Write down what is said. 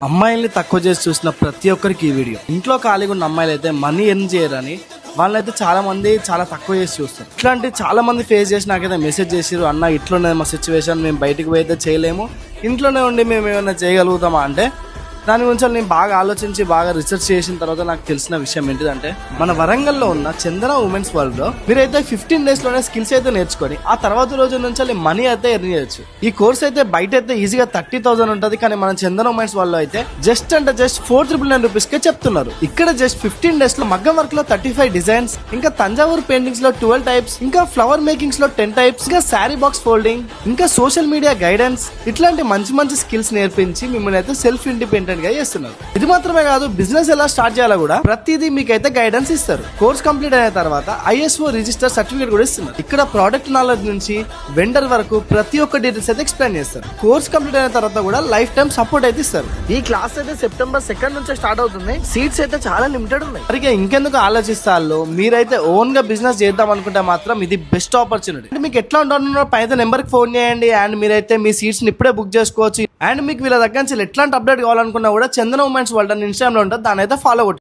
అమ్మాయిల్ని తక్కువ చేసి చూసిన ప్రతి ఒక్కరికి ఈ వీడియో. ఇంట్లో ఖాళీగా ఉన్న అమ్మాయిలు అయితే మనీ ఎర్న్ చేయరని వాళ్ళైతే చాలా మంది చాలా తక్కువ చేసి చూస్తారు. ఇట్లాంటి చాలా మంది ఫేస్ చేసి నాకైతే మెసేజ్ చేసిరు, అన్న ఇట్లున్నది మా సిచ్యువేషన్, మేము బయటకు పోయితే చేయలేము, ఇంట్లోనే ఉండి మేము ఏమైనా చేయగలుగుతామా అంటే దాని గురించి నేను బాగా ఆలోచించి బాగా రీసెర్చ్ చేసిన తర్వాత నాకు తెలిసిన విషయం ఏంటిదంటే, మన వరంగల్లో ఉన్న చందన ఉమెన్స్ వరల్డ్ లో మీరైతే 15 days లోనే స్కిల్స్ అయితే నేర్చుకొని ఆ తర్వాత రోజు నుంచి మనీ అయితే ఎర్న్ చేయొచ్చు. ఈ కోర్స్ అయితే బయట అయితే ఈజీగా 30,000 ఉంటది, కానీ మన చందన ఉమెన్స్ వరల్డ్ లో అయితే జస్ట్ 4,999 రూపీస్ కే చెప్తున్నారు. ఇక్కడ జస్ట్ 15 days లో మగ్గం వర్క్ లో 35 డిజైన్స్, ఇంకా తంజావూరు పెయింటింగ్స్ లో 12 టైప్స్, ఇంకా ఫ్లవర్ మేకింగ్స్ లో 10 టైప్స్, ఇంకా శారీ బాక్స్ ఫోల్డింగ్, ఇంకా సోషల్ మీడియా గైడెన్స్, ఇట్లాంటి మంచి మంచి స్కిల్స్ నేర్పించి మిమ్మల్ని అయితే సెల్ఫ్ ఇండిపెండెంట్ గా చేస్తున్నారు. ఇది మాత్రమే కాదు, బిజినెస్ ఎలా స్టార్ట్ చేయాలో కూడా ప్రతిదీ మీకైతే గైడెన్స్ ఇస్తారు. కోర్స్ కంప్లీట్ అయిన తర్వాత ISO రిజిస్టర్ సర్టిఫికేట్ కూడా ఇస్తున్నారు. ఇక్కడ ప్రోడక్ట్ నాలెడ్జ్ నుంచి వెండర్ వరకు ప్రతి ఒక్క డీటెయిల్స్ అయితే ఎక్స్ప్లెయిన్ చేస్తారు. కోర్స్ కంప్లీట్ అయిన తర్వాత కూడా లైఫ్ టైం సపోర్ట్ అయితే ఇస్తారు. ఈ క్లాస్ అయితే September 2 నుంచే స్టార్ట్ అవుతుంది. సీట్స్ అయితే చాలా లిమిటెడ్ ఉన్నాయి. మరి ఇంకెందుకు ఆలోచిస్తారు? మీరైతే ఓన్ గా బిజినెస్ చేద్దాం అనుకుంటే మాత్రం ఇది బెస్ట్ ఆపర్చునిటీ. మీకు ఎట్లా ఉండాలన్నా పైన నెంబర్ కి ఫోన్ చేయండి అండ్ మీరైతే మీ సీట్స్ ని ఇప్పుడే బుక్ చేసుకోవచ్చు. అండ్ మీకు వీళ్ళ దగ్గర నుంచి ఎట్లాంటి అప్డేట్ కావాలనుకున్నా కూడా చందన ఉమెన్స్ వరల్డ్ అని ఇన్స్టాగ్రామ్ లో ఉంటుంది, దాని అయితే ఫాలో కొట్టండి.